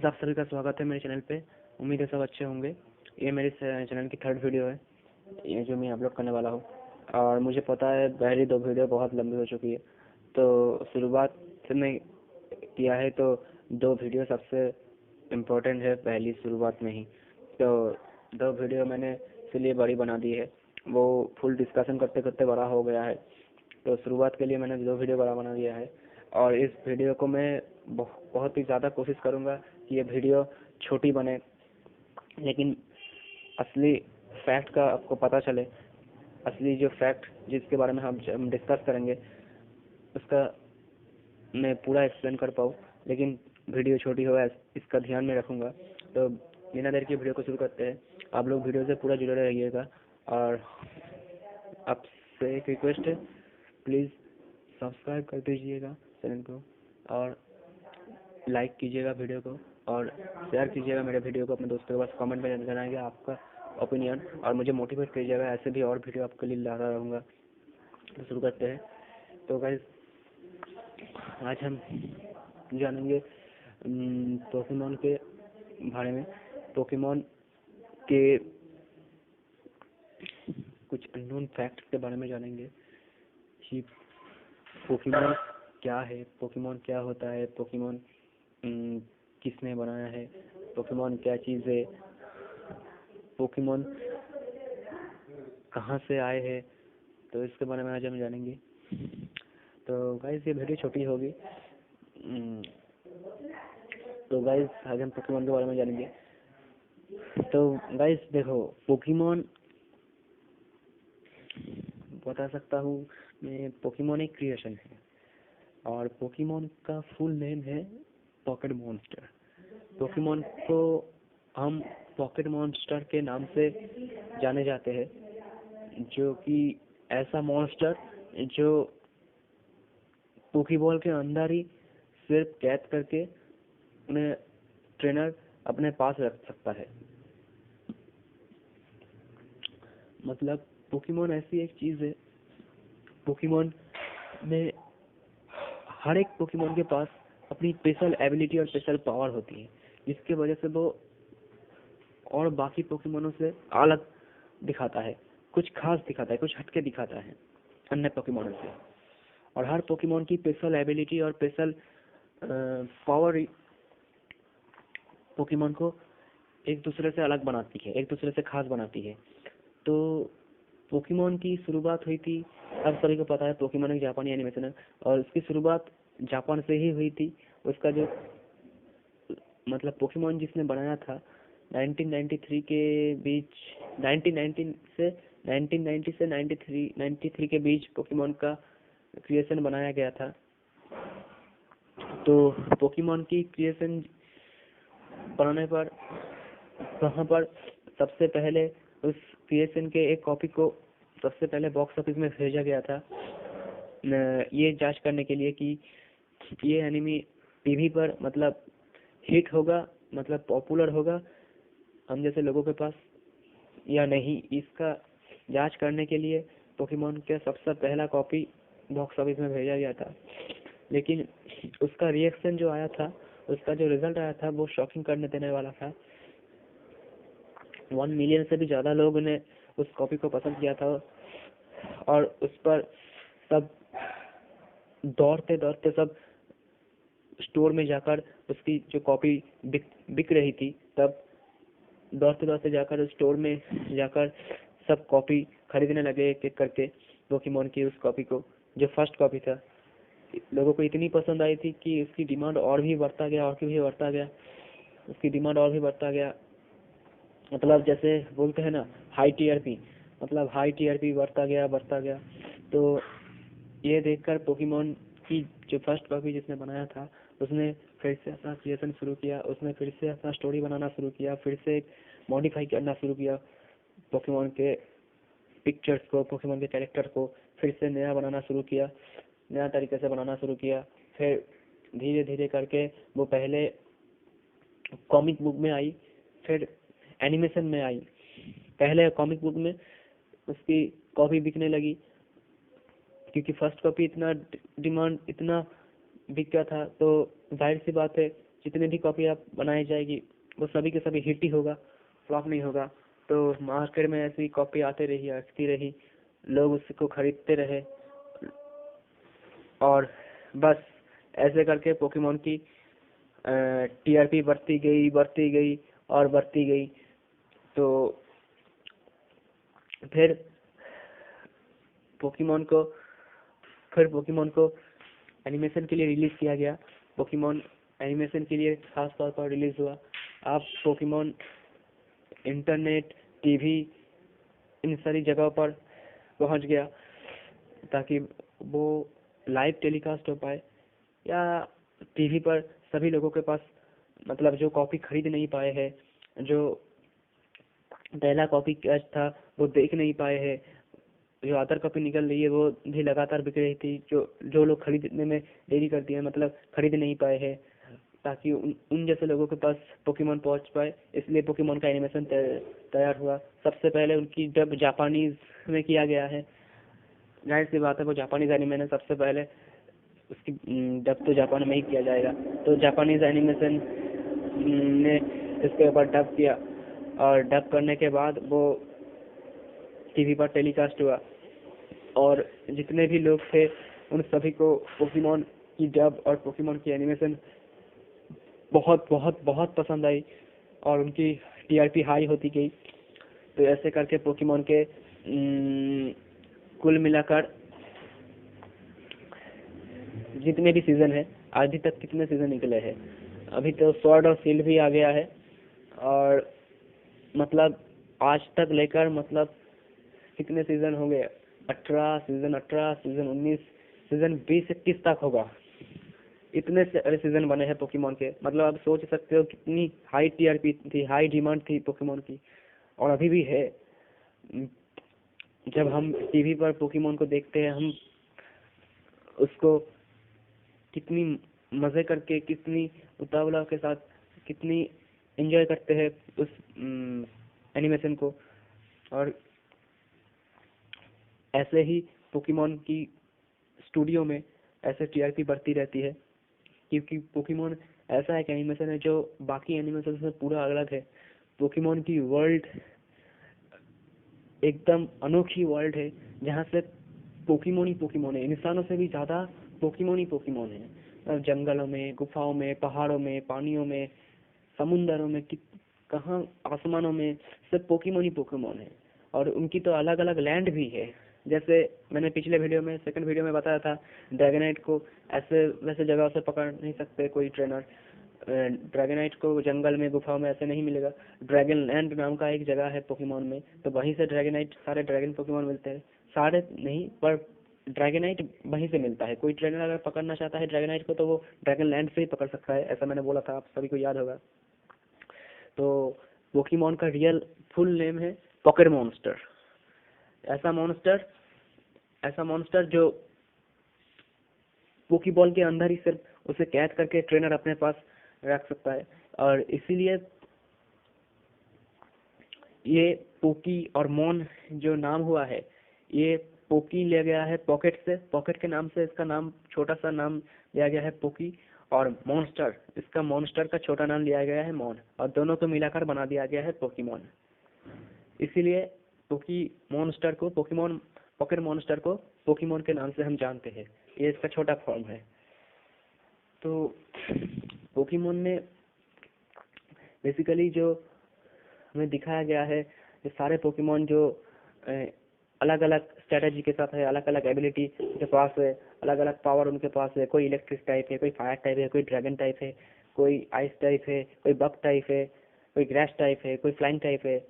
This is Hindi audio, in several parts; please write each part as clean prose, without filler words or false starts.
गाइस, आप सभी का स्वागत है मेरे चैनल पे। उम्मीद है सब अच्छे होंगे। ये मेरे चैनल की थर्ड वीडियो है, ये जो मैं अपलोड करने वाला हूँ। और मुझे पता है पहली दो वीडियो बहुत लंबी हो चुकी है, तो शुरुआत से मैं किया है तो दो वीडियो सबसे इम्पोर्टेंट है पहली शुरुआत में ही। तो दो वीडियो मैंने इसलिए बड़ी बना दी है, वो फुल डिस्कशन करते करते बड़ा हो गया है। तो शुरुआत के लिए मैंने दो वीडियो बड़ा बना दिया है, और इस वीडियो को मैं बहुत ही ज़्यादा कोशिश करूँगा कि ये वीडियो छोटी बने, लेकिन असली फैक्ट का आपको पता चले। असली जो फैक्ट जिसके बारे में हम डिस्कस करेंगे उसका मैं पूरा एक्सप्लेन कर पाऊँ, लेकिन वीडियो छोटी हो इसका ध्यान में रखूँगा। तो बिना देर की वीडियो को शुरू करते हैं। आप लोग वीडियो से पूरा जुड़े रहिएगा, और आपसे एक रिक्वेस्ट है, प्लीज़ सब्सक्राइब कर दीजिएगा चैनल को, और लाइक कीजिएगा वीडियो को, और शेयर कीजिएगा मेरे वीडियो को अपने दोस्तों के पास। कमेंट में जनाइएगा आपका ओपिनियन, और मुझे मोटिवेट कीजिएगा, ऐसे भी और वीडियो आपके लिए लाता रहूँगा। तो शुरू करते हैं। तो गाइस, आज हम जानेंगे पोकेमॉन के बारे में। पोकेमॉन के कुछ अननोन फैक्ट के बारे में जानेंगे कि पोकेमॉन क्या है, पोकेमॉन क्या होता है, पोकेमॉन किसने बनाया है, पोकेमॉन क्या चीज़ है, पोकेमॉन कहाँ से आए हैं। तो इसके बारे में आज हम जानेंगे। तो गाइस, ये वीडियो छोटी होगी। तो गाइस, आज हम पोकेमॉन के बारे में जानेंगे। तो गाइस देखो, पोकेमॉन बता सकता हूँ मैं, पोकेमॉन एक क्रिएशन है, और पोकेमॉन का फुल नेम है पॉकेट मॉन्स्टर। पोकेमॉन को हम पॉकेट मॉन्स्टर के नाम से जाने जाते हैं, जो कि ऐसा मॉन्स्टर जो पोकेबॉल के अंदर ही सिर्फ कैद करके उन्हें ट्रेनर अपने पास रख सकता है। मतलब पोकेमॉन ऐसी एक चीज़ है, पोकेमॉन में हर एक पोकेमॉन के पास अपनी स्पेशल एबिलिटी और स्पेशल पावर होती है, जिसकी वजह से वो और बाकी पोकेमॉनों से अलग दिखाता है, कुछ खास दिखाता है, कुछ हटके दिखाता है अन्य पोकेमॉनों से। और हर पोकेमॉन की स्पेशल एबिलिटी और स्पेशल पावर पोकेमॉन को एक दूसरे से अलग बनाती है, एक दूसरे से खास बनाती है। तो पोकेमॉन की शुरुआत हुई थी, अब सभी को पता है पोकेमॉन एक जापानी एनिमेशन है, और उसकी शुरुआत जापान से ही हुई थी। उसका जो मतलब पोकेमॉन जिसने बनाया था 1993 के बीच, 1990 से 93 के बीच पोकेमॉन का क्रिएशन बनाया गया था। तो पोकेमॉन की क्रिएशन बनाने पर वहाँ पर सबसे पहले उस क्रिएशन के एक कॉपी को सबसे पहले बॉक्स ऑफिस में भेजा गया था, ये जांच करने के लिए कि ये एनिमी टीवी पर मतलब हिट होगा, मतलब पॉपुलर होगा हम जैसे लोगों के पास या नहीं। इसका जांच करने के लिए पोकेमॉन का सबसे पहला कॉपी बॉक्स ऑफिस में भेजा गया था, लेकिन उसका रिएक्शन जो आया था, उसका जो रिजल्ट आया था, वो शॉकिंग करने देने वाला था। 1 मिलियन से भी ज़्यादा लोगों ने उस कॉपी को पसंद किया था, और उस पर सब दौड़ते दौड़ते सब स्टोर में जाकर उसकी जो कॉपी बिक रही थी, तब दौड़ते दौड़ते जाकर स्टोर में जाकर सब कॉपी खरीदने लगे एक एक करके पोकेमॉन की उस कॉपी को, जो फर्स्ट कॉपी था। लोगों को इतनी पसंद आई थी कि उसकी डिमांड और भी बढ़ता गया, और भी बढ़ता गया, उसकी डिमांड और भी बढ़ता गया। मतलब जैसे बोलते हैं ना, हाई टीआरपी, मतलब हाई टीआरपी बढ़ता गया बढ़ता गया। तो ये देखकर पोकेमॉन की जो फर्स्ट कॉपी जिसने बनाया था, उसने फिर से अपना क्रिएशन शुरू किया, उसने फिर से अपना स्टोरी बनाना शुरू किया, फिर से मॉडिफाई करना शुरू किया पोकेमॉन के पिक्चर्स को, पोकेमॉन के कैरेक्टर को फिर से नया बनाना शुरू किया, नया तरीके से बनाना शुरू किया। फिर धीरे धीरे करके वो पहले कॉमिक बुक में आई, फिर एनिमेशन में आई। पहले कॉमिक बुक में उसकी कॉपी बिकने लगी, क्योंकि फर्स्ट कॉपी इतना डिमांड, इतना बिक गया था, तो जाहिर सी बात है जितने भी कॉपी आप बनाई जाएगी वो सभी के सभी हिट ही होगा, फ्लॉप नहीं होगा। तो मार्केट में ऐसी कॉपी आते रही, आती रही, लोग उसको खरीदते रहे, और बस ऐसे करके पोकेमोन की टीआरपी बढ़ती गई और बढ़ती गई। तो फिर पोकेमोन को एनिमेशन के लिए रिलीज किया गया। पोकेमोन एनिमेशन के लिए खास तौर पर रिलीज हुआ। अब पोकेमोन इंटरनेट, टीवी, इन सारी जगहों पर पहुंच गया ताकि वो लाइव टेलीकास्ट हो पाए, या टीवी पर सभी लोगों के पास, मतलब जो कॉपी खरीद नहीं पाए हैं, जो पहला कॉपी कैच था वो देख नहीं पाए हैं, जो अदर कॉपी निकल रही है वो भी लगातार बिक रही थी, जो लोग खरीदने में देरी कर दिए, मतलब खरीद नहीं पाए हैं, ताकि उन जैसे लोगों के पास पोकेमोन पहुंच पाए, इसलिए पोकेमोन का एनिमेशन तैयार हुआ। सबसे पहले उनकी डब जापानीज में किया गया है, जाहिर सी बात है वो जापानीज एनिमेशन सबसे पहले उसकी डब तो जापान में ही किया जाएगा। तो जापानीज एनिमेशन ने इसके ऊपर डब किया, और डब करने के बाद वो टीवी पर टेलीकास्ट हुआ, और जितने भी लोग थे उन सभी को पोकेमोन की डब और पोकेमोन की एनिमेशन बहुत बहुत बहुत पसंद आई, और उनकी टीआरपी हाई होती गई। तो ऐसे करके पोकेमोन के कुल मिलाकर जितने भी सीजन है, अभी तक कितने सीजन निकले हैं, अभी तो स्वॉर्ड और शील्ड भी आ गया है, और मतलब आज तक लेकर मतलब कितने सीजन हो गए, 18 सीजन, 19 सीजन, 20-21 तक होगा। इतने सारे सीजन बने हैं पोकेमोन के, मतलब आप सोच सकते हो कितनी हाई टीआरपी थी, हाई डिमांड थी पोकेमोन की, और अभी भी है। जब हम टीवी पर पोकेमोन को देखते हैं, हम उसको कितनी मजे करके, कितनी उतावला के साथ, कितनी एंजॉय करते हैं उस एनिमेशन को। और ऐसे ही पोकेमोन की स्टूडियो में ऐसे टीआरपी बढ़ती रहती है, क्योंकि पोकेमोन ऐसा एक एनिमेशन है जो बाकी एनिमेशन से पूरा अलग है। पोकेमोन की वर्ल्ड एकदम अनोखी वर्ल्ड है, जहाँ से पोकेमोन ही पोकेमोन है, इंसानों से भी ज्यादा पोकेमोन ही पोकेमोन है। जंगलों में, गुफाओं में, पहाड़ों में, पानियों में, समुंदरों में, कहाँ आसमानों में, सब पोकेमोन ही पोकेमोन है। और उनकी तो अलग अलग लैंड भी है। जैसे मैंने पिछले वीडियो में, सेकंड वीडियो में बताया था, ड्रैगनाइट को ऐसे वैसे जगह से पकड़ नहीं सकते कोई ट्रेनर। ड्रैगनाइट को जंगल में, गुफाओं में ऐसे नहीं मिलेगा। ड्रैगन लैंड नाम का एक जगह है पोकेमोन में, तो वहीं से ड्रैगनाइट, सारे ड्रैगन पोकेमोन मिलते हैं। सारे नहीं, पर ड्रैगनाइट वहीं से मिलता है। कोई ट्रेनर अगर पकड़ना चाहता है ड्रैगनाइट को, तो वो ड्रैगन लैंड से ही पकड़ सकता है, ऐसा मैंने बोला था, आप सभी को याद होगा। तो पोकेमोन का रियल फुल नेम है पॉकेमॉन्स्टर। ऐसा मॉन्स्टर जो पोकेबॉल के अंदर ही सिर्फ उसे कैद करके ट्रेनर अपने पास रख सकता है। और इसीलिए ये पोकी और मॉन जो नाम हुआ है, ये पोकी लिया गया है पॉकेट से, पॉकेट के नाम से इसका नाम, छोटा सा नाम लिया गया है पोकी, और मॉन्स्टर, इसका मॉन्स्टर का छोटा नाम लिया गया है मॉन, और दोनों को मिलाकर बना दिया गया है पोकेमोन। इसीलिए पोकी मॉन्स्टर को, पोकेमोन, पॉकेट मॉन्स्टर को पोकेमोन के नाम से हम जानते हैं। ये इसका छोटा फॉर्म है। तो पोकेमोन में बेसिकली जो हमें दिखाया गया है, ये सारे पोकेमोन जो अलग अलग स्ट्रेटजी के साथ है, अलग अलग एबिलिटी के पास है, अलग अलग पावर उनके पास है। कोई इलेक्ट्रिक टाइप है, कोई फायर टाइप है, कोई ड्रैगन टाइप है, कोई आइस टाइप है, कोई बग टाइप है, कोई ग्रास टाइप है, कोई फ्लाइंग टाइप है,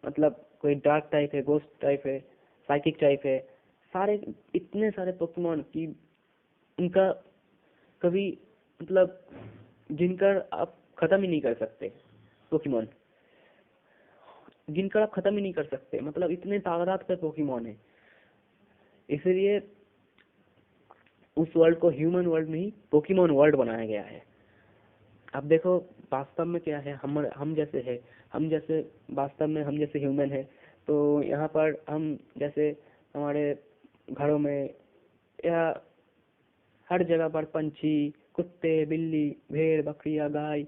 मतलब कोई डार्क टाइप है, गोस्ट टाइप है, साइकिक टाइप है। सारे, इतने सारे पोकेमोन की उनका कभी, मतलब जिनका आप खत्म ही नहीं कर सकते, पोकेमोन जिनका आप खत्म ही नहीं कर सकते, मतलब इतने तादाद पे पोकेमोन है। इसलिए उस वर्ल्ड को ह्यूमन वर्ल्ड नहीं, पोकेमोन वर्ल्ड बनाया गया है। अब देखो वास्तव में क्या है, हम जैसे है, हम जैसे वास्तव में हम जैसे ह्यूमन है, तो यहाँ पर हम जैसे हमारे घरों में या हर जगह पर पंछी, कुत्ते, बिल्ली, भेड़, बकरियां, गाय,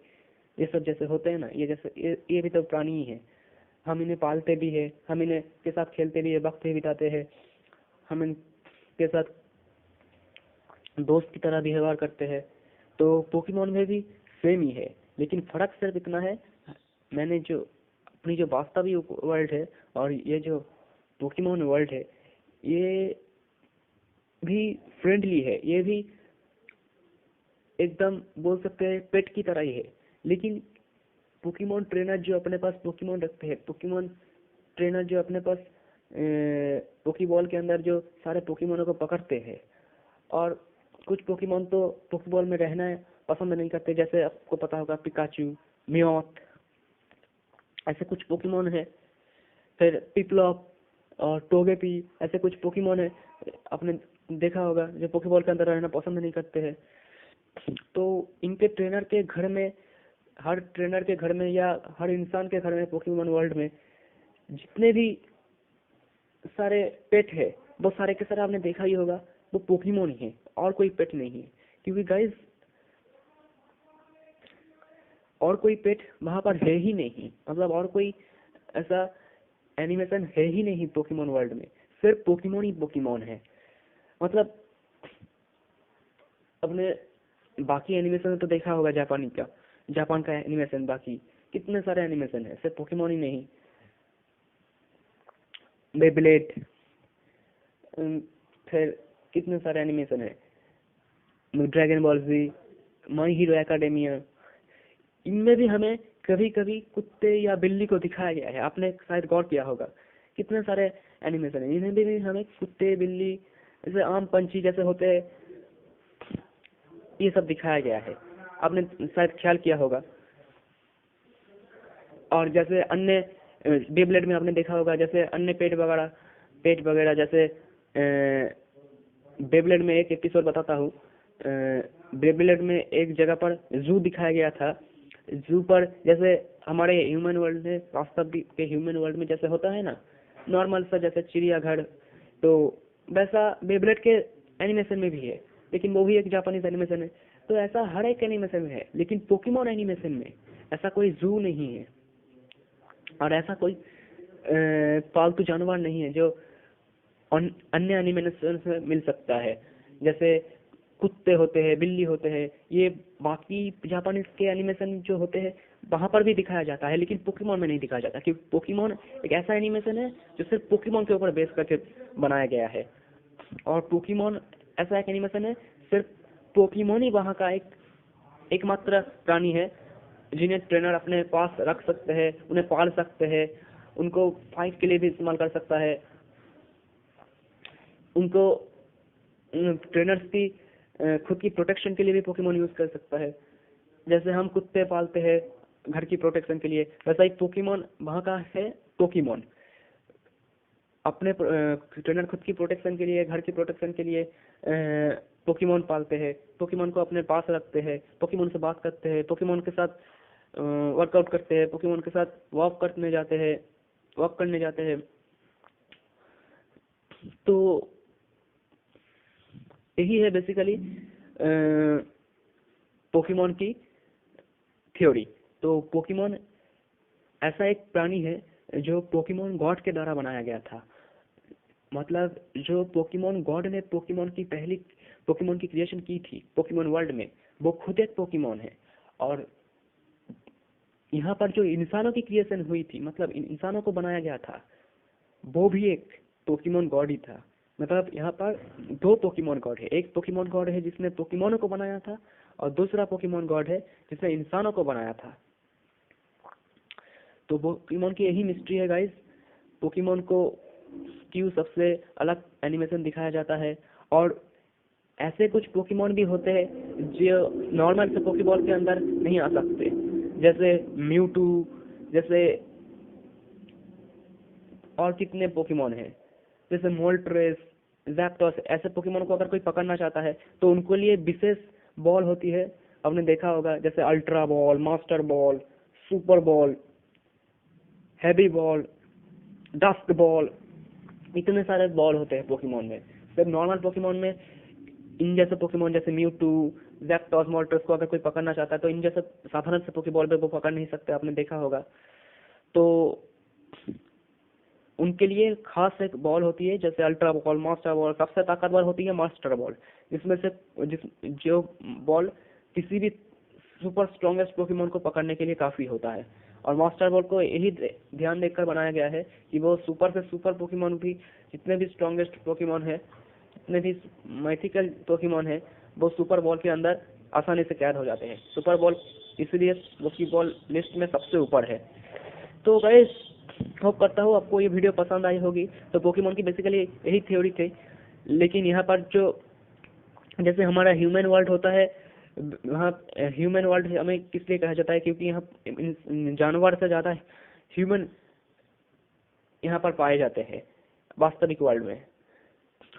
ये सब जैसे होते हैं ना, ये जैसे ये भी तो प्राणी ही है। हम इन्हें पालते भी है, हम इन्हें के साथ खेलते भी है, वक्त भी बिताते हैं, हम इनके साथ दोस्त की तरह भी व्यवहार करते हैं। तो पोकेमोन में भी सेम ही है, लेकिन फर्क सिर्फ इतना है, मैंने जो अपनी जो वास्तविक वर्ल्ड है और ये जो पोकेमोन वर्ल्ड है, ये भी फ्रेंडली है, ये भी एकदम बोल सकते हैं पेट की तरह ही है। लेकिन पोकेमोन ट्रेनर जो अपने पास पोकेमोन रखते हैं, पोकेमोन ट्रेनर जो अपने पास पोकेबॉल के अंदर जो सारे पोकेमोनों को पकड़ते हैं, और कुछ पोकेमोन तो पोकेबॉल में रहना पसंद नहीं करते, जैसे आपको पता होगा पिकाचू, मियोथ, ऐसे कुछ पोकेमोन है। फिर पिपलॉप और टोगेपी, ऐसे कुछ पोकेमोन है, आपने देखा होगा, जो पोकेबॉल के अंदर रहना पसंद नहीं करते हैं। तो इनके ट्रेनर के घर में, हर ट्रेनर के घर में या हर इंसान के घर में पोकेमोन वर्ल्ड में जितने भी सारे पेट है, वो सारे के सारे आपने देखा ही होगा, वो पोकेमोन ही है, और कोई पेट नहीं है। क्योंकि गाइस और कोई पेट वहां पर है ही नहीं, मतलब और कोई ऐसा एनिमेशन है ही नहीं पोकेमोन वर्ल्ड में, सिर्फ पोकेमोन ही पोकेमोन है। मतलब अपने बाकी एनिमेशन तो देखा होगा, जापान का एनिमेशन, बाकी कितने सारे एनिमेशन है, सिर्फ पोकेमोन ही नहीं। बेब्लेड, फिर कितने सारे एनिमेशन है, ड्रैगन बॉल जी, माई हीरो एकेडमिया, इनमें भी हमें कभी कभी कुत्ते या बिल्ली को दिखाया गया है। आपने शायद गौर किया होगा, कितने सारे एनिमेशन है, इन्हें भी हमें कुत्ते, बिल्ली, जैसे आम पंछी जैसे होते हैं, ये सब दिखाया गया है, आपने शायद ख्याल किया होगा। और जैसे अन्य बेब्लेड में आपने देखा होगा, जैसे अन्य पेट वगैरह जैसे बेब्लेड में एक एपिसोड बताता हूँ। बेब्लेड में एक जगह पर जू दिखाया गया था। जू पर जैसे हमारे ह्यूमन वर्ल्ड में, वास्तविक के ह्यूमन वर्ल्ड में जैसे होता है ना, नॉर्मल सा जैसे चिड़ियाघर, तो वैसा बेब्लेड के एनिमेशन में भी है, लेकिन वो भी एक जापानीज एनिमेशन है। तो ऐसा हर एक एनिमेशन में है, लेकिन पोकेमोन एनिमेशन में ऐसा कोई जू नहीं है, और ऐसा कोई पालतू जानवर नहीं है जो अन्य एनिमेशन में मिल सकता है। जैसे कुत्ते होते हैं, बिल्ली होते हैं, ये बाकी जापानीज के एनिमेशन जो होते हैं वहां पर भी दिखाया जाता है, लेकिन पोकेमोन में नहीं दिखाया जाता, क्योंकि पोकेमोन एक ऐसा एनिमेशन है जो सिर्फ पोकेमोन के ऊपर बेस करके बनाया गया है। और पोकेमोन ऐसा एक एनिमेशन है, सिर्फ पोकेमोन ही वहाँ का एकमात्र प्राणी है जिन्हें ट्रेनर अपने पास रख सकते हैं, उन्हें पाल सकते हैं, उनको फाइट के लिए भी इस्तेमाल कर सकता है, उनको ट्रेनर्स की खुद की प्रोटेक्शन के लिए भी पोकेमोन यूज कर सकता है। जैसे हम कुत्ते पालते हैं घर की प्रोटेक्शन के लिए, वैसा ही पोकेमोन वहाँ का है। पोकेमोन अपने ट्रेनर खुद की प्रोटेक्शन के लिए, घर की प्रोटेक्शन के लिए पोकेमोन पालते हैं, पोकेमोन को अपने पास रखते हैं, पोकेमोन से बात करते हैं, पोकेमोन के साथ वर्कआउट करते हैं, पोकेमोन के साथ वॉक करने जाते हैं। तो यही है बेसिकली पोकेमोन की थ्योरी। तो पोकेमोन ऐसा एक प्राणी है जो पोकेमोन गॉड के द्वारा बनाया गया था। मतलब जो पोकेमोन गॉड ने पोकेमोन की क्रिएशन की थी पोकेमोन वर्ल्ड में, वो खुद एक पोकेमोन है। और यहाँ पर जो इंसानों की क्रिएशन हुई थी, मतलब इंसानों को बनाया गया था, वो भी एक पोकेमोन गॉड ही था। मतलब यहाँ पर दो पोकेमोन गॉड है, एक पोकेमोन गॉड है जिसने पोकेमोनों को बनाया था, और दूसरा पोकेमोन गॉड है जिसने इंसानों को बनाया था। तो पोकेमोन की यही मिस्ट्री है गाइस। पोकेमोन को क्यों सबसे अलग एनिमेशन दिखाया जाता है, और ऐसे कुछ पोकेमोन भी होते हैं जो नॉर्मल से पोकेबॉल के अंदर नहीं आ सकते, जैसे म्यूटू, जैसे और कितने पोकेमोन हैं, जैसे मोल्ट्रेस, जैप्टोस। ऐसे पोकेमोन को अगर कोई पकड़ना चाहता है तो उनके लिए विशेष बॉल होती है, आपने देखा होगा, जैसे ultra ball, master ball, super ball, heavy ball, dust ball, इतने सारे बॉल होते हैं पोकेमोन में। सिर्फ नॉर्मल पोकेमोन में इन जैसे पोकेमोन जैसे म्यूटू, जैक्टोस मोल्टोस को अगर कोई पकड़ना चाहता है तो इन जैसे साधारण से पोकेबॉल पे वो पकड़ नहीं सकते, आपने देखा होगा। तो उनके लिए खास एक बॉल होती है, जैसे अल्ट्रा बॉल, मास्टर बॉल। सबसे ताकतवर होती है मास्टर बॉल, जिसमें से जो बॉल किसी भी सुपर स्ट्रॉन्गेस्ट पोकेमोन को पकड़ने के लिए काफी होता है। और मास्टर बॉल को यही ध्यान देकर बनाया गया है कि वो सुपर से सुपर पोकेमोन भी, जितने भी स्ट्रॉन्गेस्ट पोकेमोन है, जितने भी मैथिकल पोकेमोन है, वो सुपर बॉल के अंदर आसानी से कैद हो जाते हैं। सुपर बॉल इसलिए पोकेबॉल लिस्ट में सबसे ऊपर है। तो गाइस, होप करता हूँ आपको ये वीडियो पसंद आई होगी। तो पोकेमोन की बेसिकली यही थ्योरी थी, लेकिन यहाँ पर जो जैसे हमारा ह्यूमन वर्ल्ड होता है, वहाँ ह्यूमन वर्ल्ड हमें किस लिए कहा जाता है, क्योंकि यहाँ जानवर से ज़्यादा ह्यूमन यहाँ पर पाए जाते हैं वास्तविक वर्ल्ड में।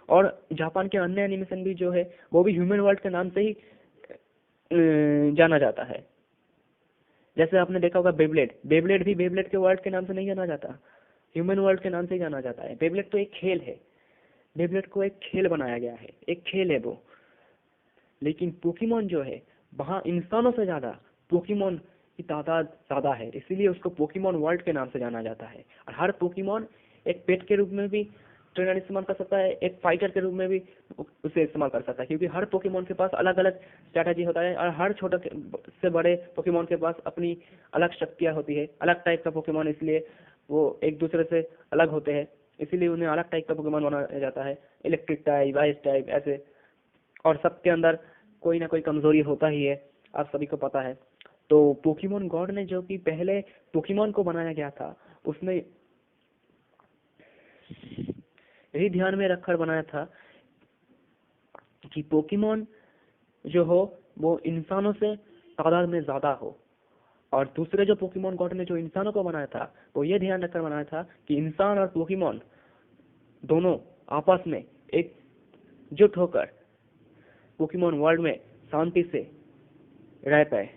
और जापान के अन्य एनिमेशन भी जो है वो भी ह्यूमन वर्ल्ड के नाम से ही जाना जाता है। जैसे आपने देखा होगा बेबलेट, बेबलेट भी बेबलेट के वर्ल्ड के नाम से नहीं जाना जाता, ह्यूमन वर्ल्ड के नाम से ही जाना जाता है। बेबलेट तो एक खेल है, बेबलेट को एक खेल बनाया गया है, एक खेल है वो। लेकिन पोकेमोन जो है, वहाँ इंसानों से ज्यादा पोकेमोन की तादाद ज्यादा है, इसीलिए उसको पोकेमोन वर्ल्ड के नाम से जाना जाता है। और हर पोकेमोन एक पेट के रूप में भी ट्रेनर इस्तेमाल कर सकता है, एक फाइटर के रूप में भी उसे इस्तेमाल कर सकता है, क्योंकि हर पोकेमोन के पास अलग अलग स्ट्रैटेजी होता है। और हर छोटे से बड़े पोकेमोन के पास अपनी अलग शक्तियाँ होती है, अलग टाइप का पोकेमोन, इसलिए वो एक दूसरे से अलग होते हैं, इसीलिए उन्हें अलग टाइप का पोकेमोन बनाया जाता है, इलेक्ट्रिक टाइप, आइस टाइप, ऐसे। और सबके अंदर कोई ना कोई कमजोरी होता ही है, आप सभी को पता है। तो पोकेमोन गॉड ने जो कि पहले पोकेमोन को बनाया गया था, उसने यही ध्यान में रखकर बनाया था कि पोकेमोन जो हो वो इंसानों से तादाद में ज्यादा हो। और दूसरे जो पोकेमोन गॉड ने जो इंसानों को बनाया था, वो ये ध्यान रखकर बनाया था कि इंसान और पोकेमोन दोनों आपस में एकजुट होकर पोकेमोन वर्ल्ड में शांति से रह पाए,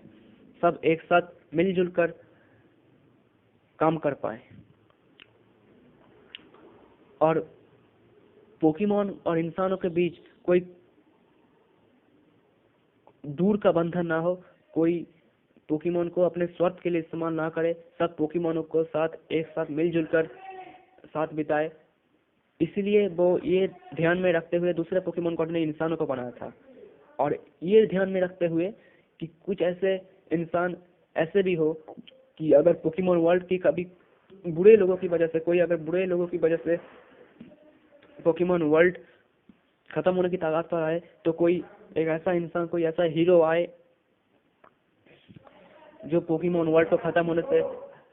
सब एक साथ मिलजुल कर काम कर पाए, और पोकेमोन और इंसानों के बीच कोई दूर का बंधन ना हो, कोई पोकेमोन को अपने स्वार्थ के लिए इस्तेमाल ना करे, सब पोकेमोनों को साथ एक साथ मिलजुल कर साथ बिताए। इसलिए वो ये ध्यान में रखते हुए दूसरे पोकेमोन गॉड ने इंसानों को बनाया था। और ये ध्यान में रखते हुए कि कुछ ऐसे इंसान ऐसे भी हो कि अगर पोकेमोन वर्ल्ड की कभी बुरे लोगों की वजह से, कोई अगर बुरे लोगों की वजह से पोकेमोन वर्ल्ड खत्म होने की तादाद पर आए, तो कोई एक ऐसा इंसान, कोई ऐसा हीरो आए जो पोकेमोन वर्ल्ड को खत्म होने से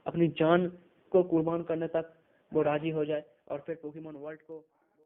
अपनी जान को कुर्बान करने तक वो राजी हो जाए, और फिर पोकेमोन वर्ल्ड को